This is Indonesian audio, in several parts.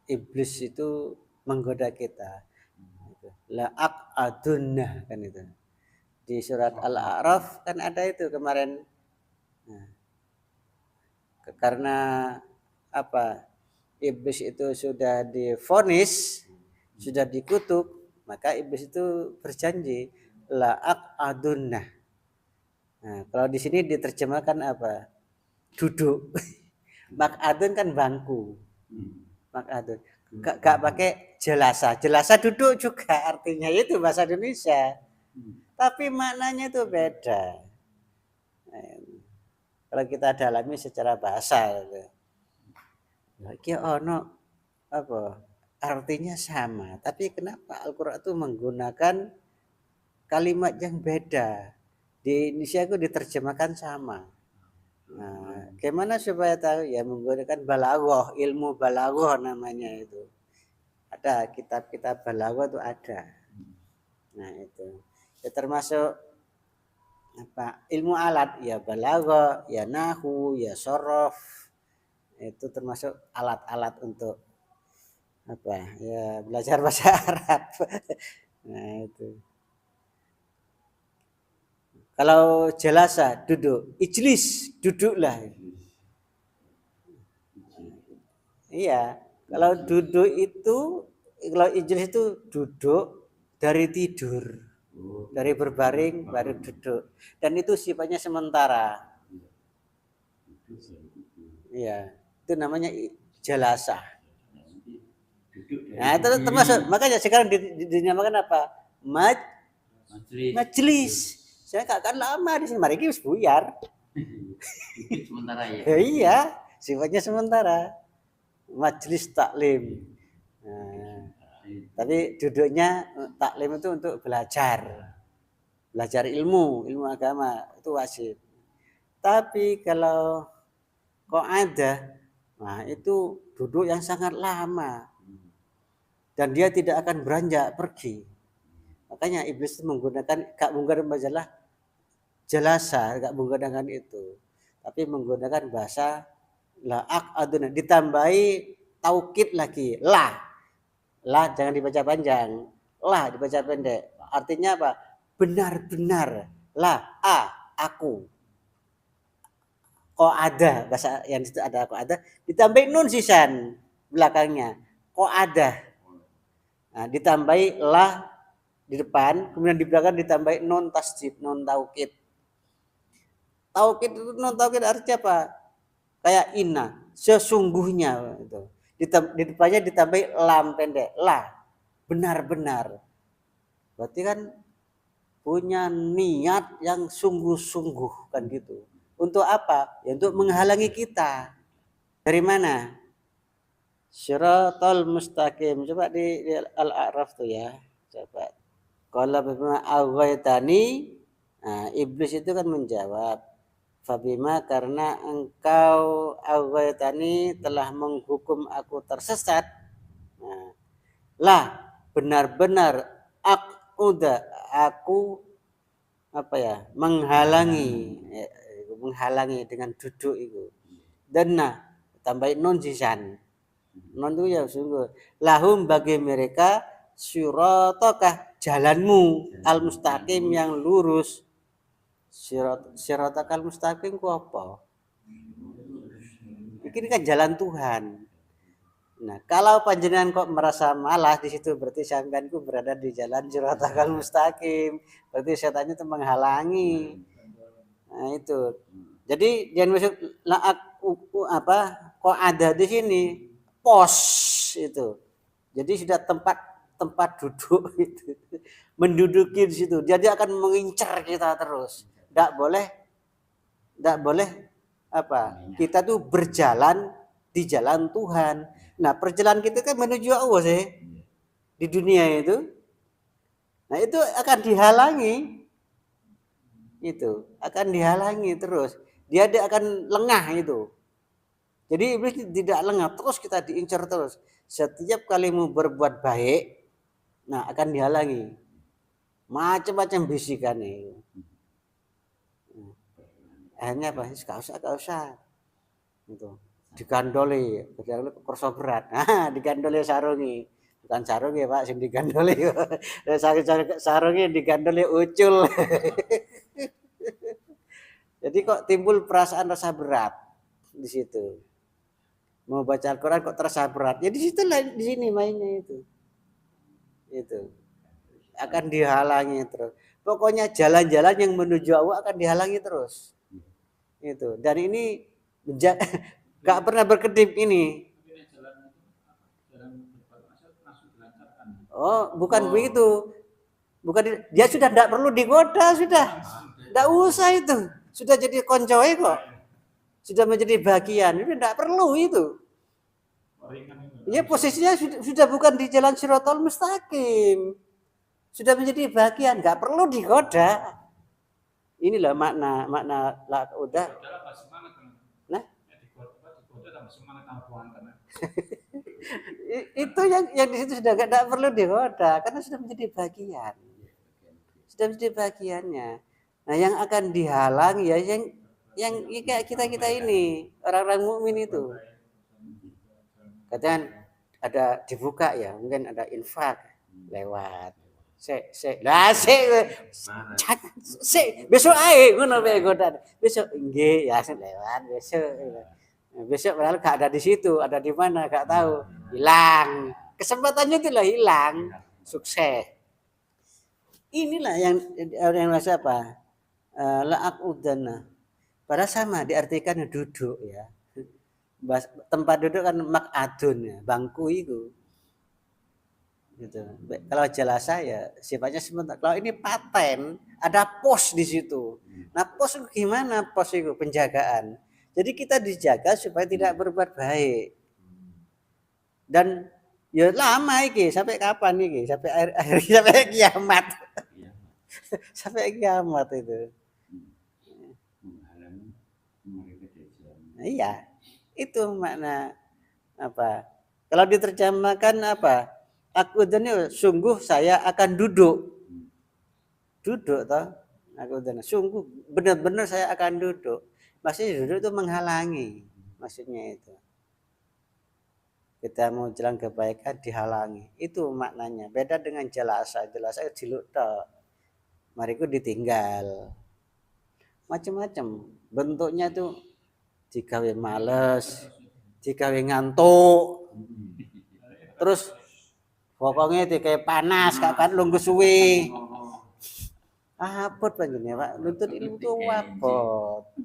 iblis itu menggoda kita. La aq'adunna kan itu. Di surat Al-A'raf kan ada itu kemarin. Nah, karena apa? Iblis itu sudah divonis, sudah dikutuk, maka iblis itu berjanji la aq'adunna. Nah, kalau di sini diterjemahkan apa? Duduk. Mak'adun kan bangku. Mak'adun. Gak pakai jelasa. Jelasa duduk juga artinya itu bahasa Indonesia. Tapi maknanya itu beda. Nah, kalau kita dalami secara bahasa gitu. Iki ono apa? Artinya sama, tapi kenapa Al-Qur'an itu menggunakan kalimat yang beda? Di Indonesia itu diterjemahkan sama. Nah, gimana supaya tahu? Ya menggunakan balaghah, ilmu balaghah namanya itu. Ada kitab-kitab balaghah itu ada. Nah, itu. Ya termasuk apa? Ilmu alat ya balaghah, ya nahwu, ya sorof. Itu termasuk alat-alat untuk apa? Ya belajar bahasa Arab. Nah, itu. Kalau jalasa duduk, ijlis duduklah. Iya, kalau duduk itu, kalau ijlis itu duduk dari tidur, dari berbaring baru duduk, dan itu sifatnya sementara. Iya, itu namanya jalasa. Nah, itu termasuk makanya sekarang dinamakan apa? Majelis. Saya gak akan lama di sini. Mari kita buyar. Sementara ya. Iya, sifatnya sementara. Majelis taklim. Nah, tapi duduknya taklim itu untuk belajar ilmu agama itu wajib. Tapi kalau kok ada, nah itu duduk yang sangat lama dan dia tidak akan beranjak pergi. Makanya iblis gak menggunakan majalah jalasa, gak menggunakan itu, tapi menggunakan bahasa la aq'aduna, ditambahi taukid lagi lah jangan dibaca panjang, lah dibaca pendek. Artinya apa? Benar-benar lah aku. Kok ada bahasa yang itu ada kok ada ditambahi nun sisan belakangnya. Kok ada. Nah, ditambahi lah di depan, kemudian di belakang ditambahi nun tasdid, nun taukid. Taukid itu nun taukid artinya apa? Kayak inna, sesungguhnya itu. Di depannya ditambahi lam pendek, lah, benar-benar. Berarti kan punya niat yang sungguh-sungguh kan gitu. Untuk apa? Ya untuk menghalangi kita. Dari mana? Syiratal mustaqim. Coba di Al-A'raf tuh ya. Coba. Qala bima aghwaytani. Nah, iblis itu kan menjawab, Fabima karena engkau aghwaytani telah menghukum aku tersesat. Nah, lah benar-benar aku apa ya menghalangi dengan duduk itu. Dan tambahin non sisan. Non itu ya sungguh. Lahum bagi mereka syuratokah jalanmu al mustaqim yang lurus. Syiratakal mustaqim ku apa? Ini kan jalan Tuhan. Nah, kalau panjenengan kok merasa malah di situ berarti sampean ku berada di jalan syiratakal mustaqim. Berarti setannya itu menghalangi. Nah, itu. Jadi jangan masuk apa kok ada di sini pos itu. Jadi sudah tempat duduk itu. Menduduki di situ. Jadi akan mengincar kita terus. Tidak boleh apa? Kita tuh berjalan di jalan Tuhan. Nah, perjalanan kita kan menuju Allah sih. Di dunia itu. Nah, itu akan dihalangi. Itu akan dihalangi terus. Dia akan lengah itu. Jadi iblis tidak lengah, terus kita diincar terus. Setiap kali mau berbuat baik, nah akan dihalangi. Macam-macam bisikan itu. Akhirnya apa? Gak usah. Gitu. digandoli, kersa berat. Nah, digandoli sarungi. Bukan sarungi, Pak, sing digandoli. Sarungi digandoli ucul. Jadi kok timbul perasaan rasa berat di situ. Mau baca Al-Qur'an kok terasa berat. Ya di situ lah, di sini mainnya itu. Itu akan dihalangi terus. Pokoknya jalan-jalan yang menuju Allah akan dihalangi terus. Itu. Dan ini gak pernah berkedip ini. Oh, bukan begitu. Bukan dia sudah tidak perlu digoda sudah. Tidak usah itu. Sudah jadi koncoe kok. Sudah menjadi bagian. Itu tidak perlu itu. Ya posisinya sudah bukan di jalan Shirathul Mustaqim. Sudah menjadi bagian, nggak perlu digoda. Inilah makna la udah. Nah, itu yang di situ sudah nggak perlu digoda karena sudah menjadi bagian. Sudah menjadi bagiannya. Nah, yang akan dihalang ya yang kayak kita ini orang-orang mukmin itu. Katakan ada dibuka ya, mungkin ada infak lewat. Besok ae ngono wae godan. Besok nggih ya lewat besok. Besok padahal gak ada di situ, ada di mana gak tahu. Hilang. Kesempatannya itu lah hilang. Sukses. Inilah yang rasa apa? La'aqudana. Padahal sama diartikan duduk ya. Tempat duduk kan mak'adun ya, bangku itu. Gitu. Kalau jalasa ya sifatnya sebentar. Kalau ini paten, ada pos di situ. Nah, pos itu gimana? Pos itu penjagaan. Jadi kita dijaga supaya tidak berbuat baik. Dan ya lama iki, sampai kapan iki? Sampai akhir sampai kiamat. Sampai kiamat itu. Iya. Itu makna apa? Kalau diterjemahkan apa? Aku dan sungguh saya akan duduk. Duduk toh. Aku dan sungguh benar-benar saya akan duduk. Maksudnya duduk itu menghalangi. Maksudnya itu. Kita mau jalan kebaikan dihalangi. Itu maknanya. Beda dengan jalasa. Jalasa diluk tok. Mariku ditinggal. Macam-macam. Bentuknya itu digawe males, digawe ngantuk. Terus pokoknya digawe panas, kapan lungguh suwe. Apot panjenengan Pak, nuntut ilmu itu apot.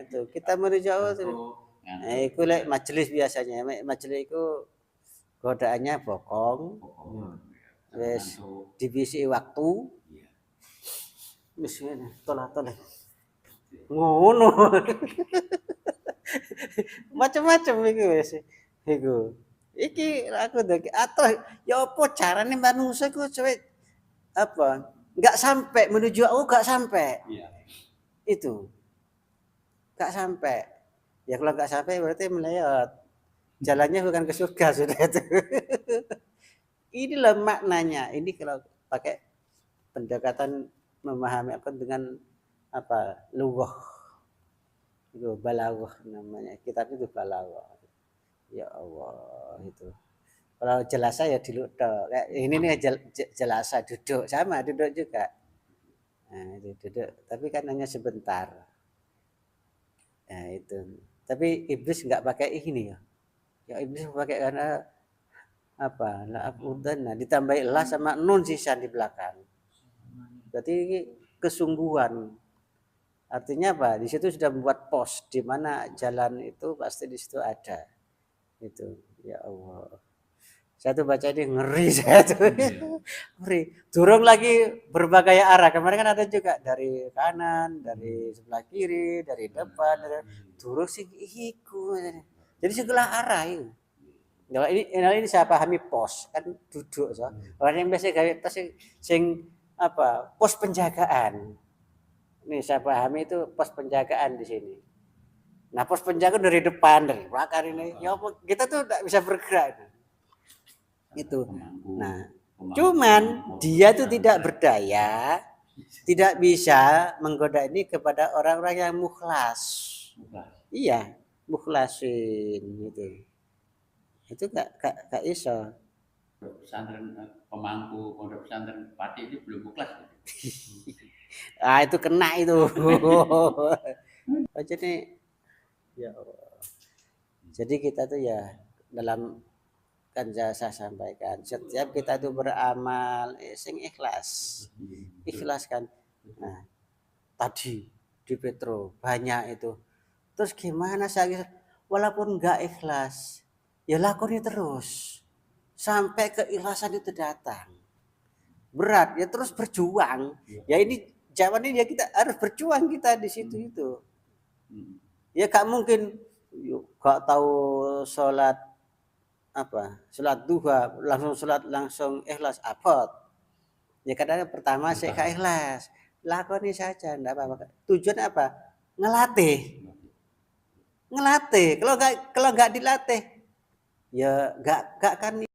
Itu kita menuju Allah. Iku lek majelis biasanya, majelis iku godaannya bokong. Wis dibisi waktu. Wis tolak-tolak. Ngono. Macam-macam iku wis. Iku. Iki aku ndek atuh ya apa carane manusa ku cewek apa? Enggak sampai menuju aku enggak sampai. Iya. Itu. Enggak sampai. Ya kalau enggak sampai berarti melewat. Jalannya bukan ke surga sudah itu. Inilah maknanya. Ini kalau pakai pendekatan memahami aku dengan apa? Lughah. Itu balaghah namanya. Kitab itu balaghah. Ya Allah itu. Kalau jelasa ya diluk tok. Kayak ini nih jelasa duduk sama duduk juga. Nah, itu duduk tapi kan hanya sebentar. Nah, itu. Tapi iblis enggak pakai ini ya. Ya iblis pakai karena apa? La'aqudanna ditambah la sama nun sisa di belakang. Berarti kesungguhan. Artinya apa? Di situ sudah membuat pos di mana jalan itu pasti di situ ada. Itu. Ya Allah. Saya tuh baca ini ngeri saya tuh. Ngeri. Durung lagi berbagai arah. Kemarin kan ada juga dari kanan, dari sebelah kiri, dari depan, durung sing iku. Jadi segala arah itu. Nah, ini saya pahami pos kan duduk so. Orang yang biasa gawe pos sing apa? Pos penjagaan. Ini saya pahami itu pos penjagaan di sini. Nah, pos penjaga dari depan, dari belakang ini. Ya kita tuh enggak bisa bergerak. Itu. Nah, cuman dia tuh tidak berdaya, tidak bisa menggoda ini kepada orang-orang yang mukhlas. Iya. mukhlasin gitu. Itu gak iso. Pondok pesantren pemangku pondok pesantren Pati itu belum ikhlas. Ah itu kena itu. Jadi ya Allah. Jadi kita tuh ya dalam kan saya sampaikan setiap kita tuh beramal sing ikhlas. Ikhlas kan. Nah, tadi di Petro banyak itu. Terus gimana saya walaupun enggak ikhlas, ya lakoni terus sampai keikhlasan itu datang. Berat ya terus berjuang. Ya ini jawabannya ya kita harus berjuang kita di situ itu. Ya gak mungkin gak tahu sholat apa sholat duha langsung ikhlas abot. Ya kadang pertama saya gak ikhlas, lakoni saja enggak apa-apa. Tujuan apa? Ngelatih. Kalau nggak dilatih ya nggak kan